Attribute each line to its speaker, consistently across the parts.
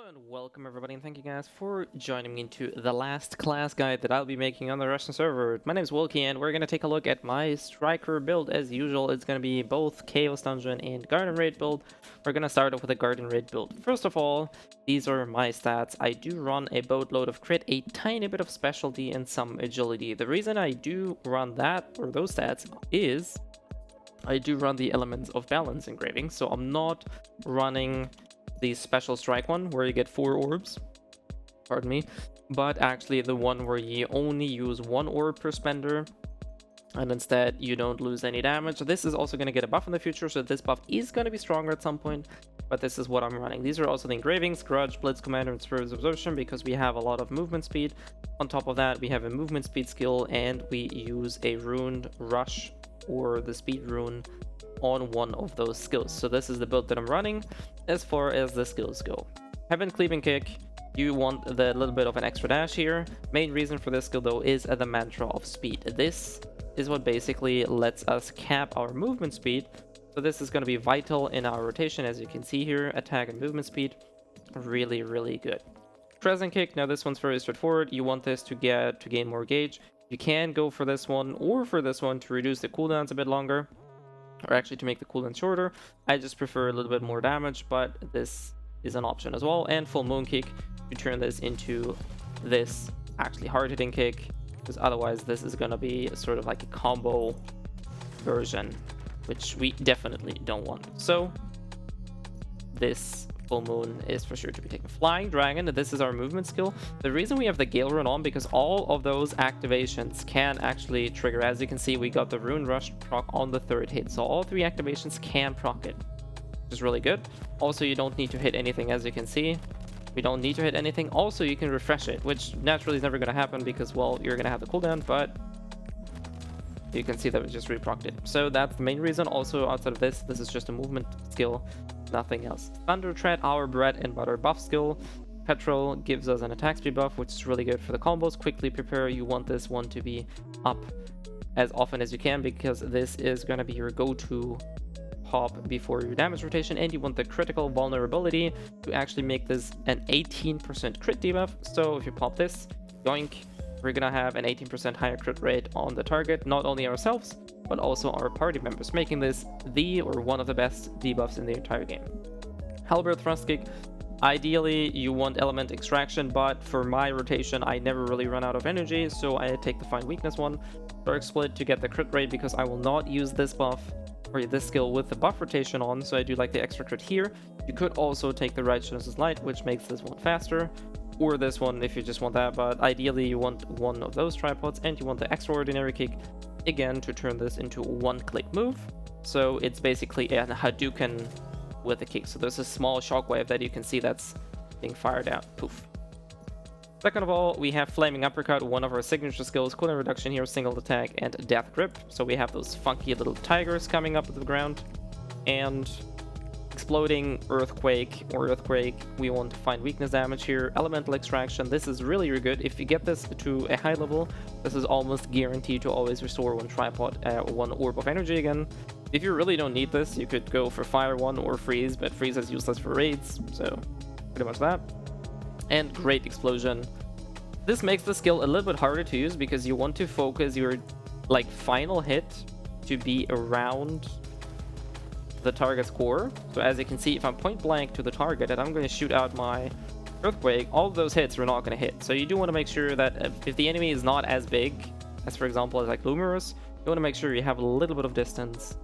Speaker 1: And welcome everybody, and thank you guys for joining me into the last class guide that I'll be making on the Russian server. My name is Wilkie and we're going to take a look at my striker build. As usual, it's going to be both Chaos Dungeon and Garden Raid build. We're going to start off with a Garden Raid build. First of all, these are my stats. I do run a boatload of crit, a tiny bit of specialty, and some agility. The reason I do run that, or those stats, is I do run the elements of balance engraving, so I'm not running the special strike one where you get 4 orbs, pardon me, but actually the one where you only use 1 orb per spender and instead you don't lose any damage. This is also going to get a buff in the future, so this buff is going to be stronger at some point, but this is what I'm running. These are also the engravings, Grudge, Blitz Commander, and Spirit of Absorption, because we have a lot of movement speed. On top of that, we have a movement speed skill, and we use a runed rush or the speed rune on one of those skills. So this is the build that I'm running as far as the skills go. Heaven Cleaving Kick, you want the little bit of an extra dash here. Main reason for this skill though is the mantra of speed. This is what basically lets us cap our movement speed. So this is going to be vital in our rotation. As you can see here, attack and movement speed, really good. Crescent Kick, now this one's very straightforward. You want this to gain more gauge. You can go for this one or for this one to reduce the cooldowns a bit longer, or actually to make the cooldown shorter. I just prefer a little bit more damage, but this is an option as well. And Full Moon Kick to turn this into this actually hard-hitting kick, because otherwise this is going to be sort of like a combo version, which we definitely don't want. So this Full Moon is for sure to be taken. Flying Dragon, this is our movement skill. The reason we have the Gale Rune on, because all of those activations can actually trigger. As you can see, we got the Rune Rush proc on the 3rd hit, so all 3 activations can proc it, which is really good. Also, you don't need to hit anything. As you can see, we don't need to hit anything. Also, you can refresh it, which naturally is never going to happen because, well, you're going to have the cooldown, but you can see that we just reprocced it. So that's the main reason. Also, outside of this, this is just a movement skill, nothing else. Thunder Tread, our bread and butter buff skill. Petrol gives us an attack speed buff, which is really good for the combos. Quickly Prepare, you want this one to be up as often as you can, because this is going to be your go-to pop before your damage rotation. And you want the critical vulnerability to actually make this an 18% crit debuff. So if you pop this, yoink, we're gonna have an 18% higher crit rate on the target, not only ourselves, but also our party members, making this the or one of the best debuffs in the entire game. Halberd Thrust Kick, ideally you want element extraction, but for my rotation I never really run out of energy, so I take the Find Weakness one. Dark Split to get the crit rate, because I will not use this buff or this skill with the buff rotation on, so I do like the extra crit here. You could also take the Righteousness Light, which makes this one faster, or this one if you just want that, but ideally you want one of those tripods, and you want the Extraordinary Kick again to turn this into a one-click move. So it's basically a Hadouken with a kick. So there's a small shockwave that you can see that's being fired out. Poof. Second of all, we have Flaming Uppercut, one of our signature skills, cooldown reduction here, single attack, and death grip. So we have those funky little tigers coming up to the ground. And Exploding Earthquake, we want to find weakness damage here. Elemental Extraction, this is really good. If you get this to a high level, this is almost guaranteed to always restore one tripod, 1 orb of energy again. If you really don't need this, you could go for Fire 1 or Freeze, but Freeze is useless for raids, so pretty much that. And Great Explosion. This makes the skill a little bit harder to use, because you want to focus your final hit to be around the target's core. So as you can see, if I'm point blank to the target and I'm going to shoot out my Earthquake, all of those hits are not going to hit. So you do want to make sure that if the enemy is not as big as, for example, as like Lumerous, you want to make sure you have a little bit of distance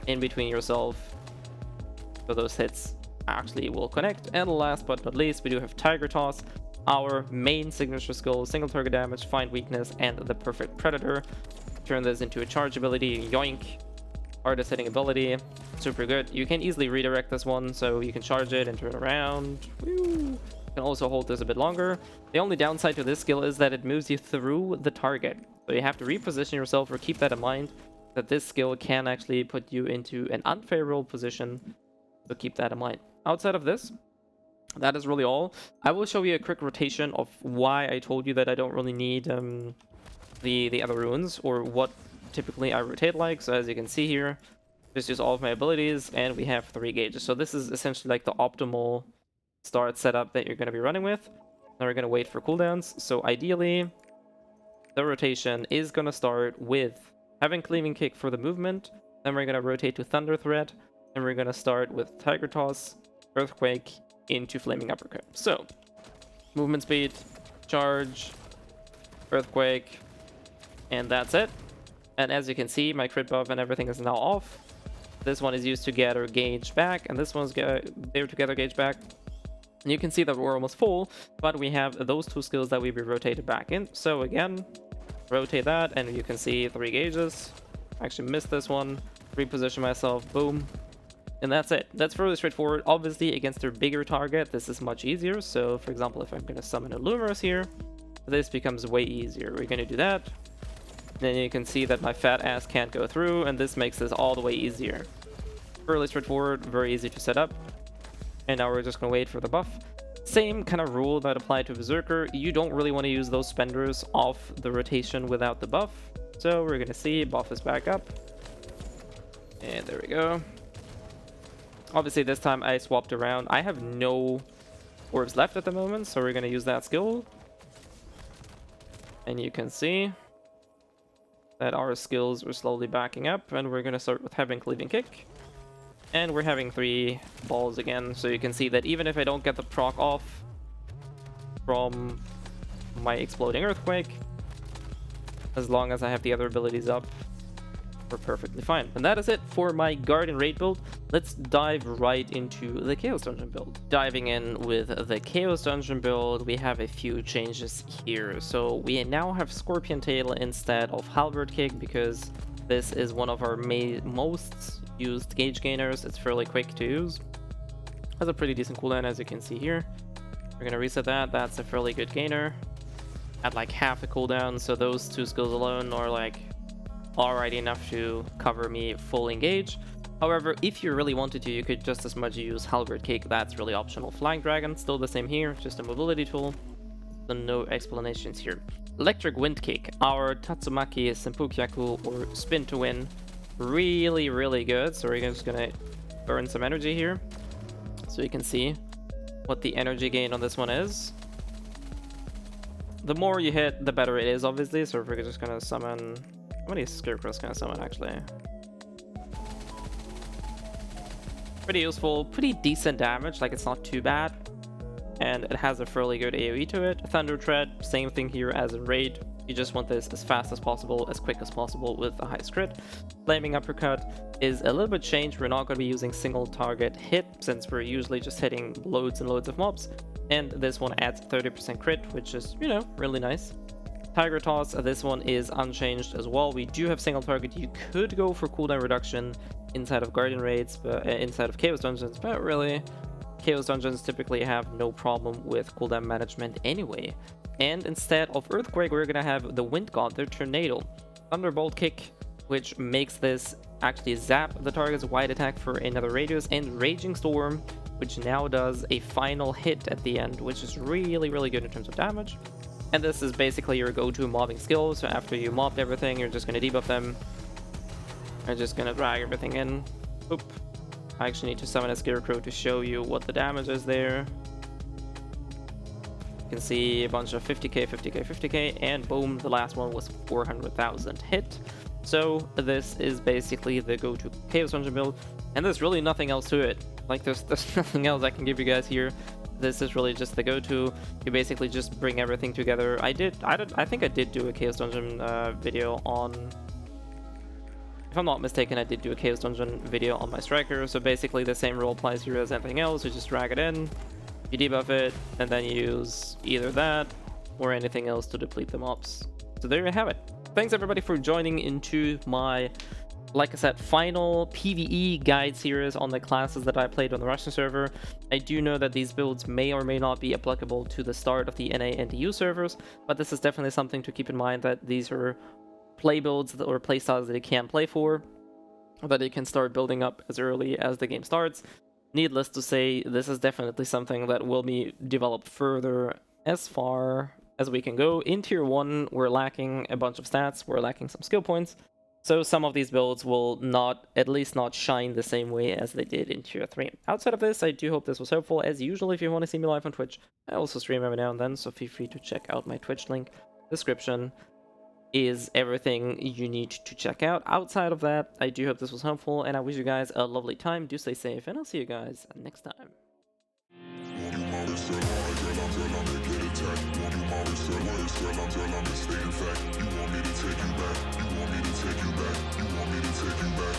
Speaker 1: in between yourself, so those hits actually will connect. And last but not least, we do have Tiger Toss, our main signature skill, single target damage, find weakness, and the perfect predator. Turn this into a charge ability, yoink. Hardest hitting ability, super good. You can easily redirect this one, so you can charge it and turn around. Woo. You can also hold this a bit longer. The only downside to this skill is that it moves you through the target, so you have to reposition yourself, or keep that in mind, that this skill can actually put you into an unfavorable position, so keep that in mind. Outside of this, that is really all. I will show you a quick rotation of why I told you that I don't really need the other runes, or what typically I rotate like. So as you can see here, just use all of my abilities, and we have 3 gauges. So this is essentially like the optimal start setup that you're going to be running with. Now we're going to wait for cooldowns. So ideally, the rotation is going to start with having Cleaving Kick for the movement. Then we're going to rotate to Thunder Threat. And we're going to start with Tiger Toss, Earthquake, into Flaming Uppercut. So, movement speed, charge, Earthquake, and that's it. And as you can see, my crit buff and everything is now off. This one is used to gather gauge back, and this one's there to gather gauge back. And you can see that we're almost full, but we have those two skills that we be rotated back in. So again, rotate that, and you can see 3 gauges. I actually missed this one. Reposition myself, boom. And that's it. That's fairly straightforward. Obviously, against a bigger target, this is much easier. So, for example, if I'm going to summon a Lumos here, this becomes way easier. We're going to do that. Then you can see that my fat ass can't go through, and this makes this all the way easier. Fairly straightforward, very easy to set up. And now we're just going to wait for the buff. Same kind of rule that applied to Berserker. You don't really want to use those spenders off the rotation without the buff. So we're going to see buff is back up. And there we go. Obviously, this time I swapped around. I have no orbs left at the moment, so we're going to use that skill. And you can see that our skills are slowly backing up, and we're going to start with having Cleaving Kick. And we're having 3 balls again, so you can see that even if I don't get the proc off from my Exploding Earthquake, as long as I have the other abilities up, we're perfectly fine. And that is it for my Guardian Raid build. Let's dive right into the Chaos Dungeon build. Diving in with the Chaos Dungeon build, we have a few changes here. So we now have Scorpion Tail instead of Halberd Kick, because this is one of our most used gauge gainers. It's fairly quick to use. Has a pretty decent cooldown, as you can see here. We're going to reset that. That's a fairly good gainer. At like half the cooldown, so those 2 skills alone are like already enough to cover me full engage. However, if you really wanted to, you could just as much use Halberd Kick. That's really optional. Flying Dragon, still the same here, just a mobility tool. So no explanations here. Electric Wind Kick, our Tatsumaki Senpukyaku, or Spin to Win. Really, really good. So we're just gonna burn some energy here, so you can see what the energy gain on this one is. The more you hit, the better it is, obviously. So we're just gonna summon... How many Scarecrows can I summon, actually? Pretty useful, pretty decent damage, like it's not too bad. And it has a fairly good AoE to it. Thunder Tread, same thing here as in Raid. You just want this as fast as possible, as quick as possible with the highest crit. Flaming Uppercut is a little bit changed. We're not going to be using single target hit, since we're usually just hitting loads and loads of mobs. And this one adds 30% crit, which is, you know, really nice. Tiger Toss, this one is unchanged as well. We do have single target. You could go for cooldown reduction inside of Guardian Raids, but inside of Chaos Dungeons, but really, Chaos Dungeons typically have no problem with cooldown management anyway. And instead of Earthquake, we're gonna have the Wind God, the Tornado. Thunderbolt Kick, which makes this actually zap the target's wide attack for another radius, and Raging Storm, which now does a final hit at the end, which is really, really good in terms of damage. And this is basically your go-to mobbing skill. So after you mobbed everything, you're just going to debuff them. I'm just going to drag everything in. Oop. I actually need to summon a Scarecrow to show you what the damage is there. You can see a bunch of 50k, 50k, 50k, and boom, the last one was 400,000 hit. So this is basically the go-to Chaos Dungeon build, and there's really nothing else to it. Like there's nothing else I can give you guys here. This is really just the go-to. You basically just bring everything together. I think I did do a Chaos Dungeon video on... If I'm not mistaken, I did do a Chaos Dungeon video on my Striker. So basically the same rule applies here as anything else. You just drag it in, you debuff it, and then you use either that or anything else to deplete the mobs. So there you have it. Thanks everybody for joining into my, like I said, final PvE guide series on the classes that I played on the Russian server. I do know that these builds may or may not be applicable to the start of the NA and EU servers, but this is definitely something to keep in mind, that these are play builds or play styles that you can play for, that you can start building up as early as the game starts. Needless to say, this is definitely something that will be developed further as far as we can go. In tier 1, we're lacking a bunch of stats, we're lacking some skill points. So some of these builds will at least not shine the same way as they did in Tier 3. Outside of this, I do hope this was helpful. As usual, if you want to see me live on Twitch, I also stream every now and then, so feel free to check out my Twitch link. Description is everything you need to check out. Outside of that, I do hope this was helpful, and I wish you guys a lovely time. Do stay safe, and I'll see you guys next time.
Speaker 2: You want me to take you back?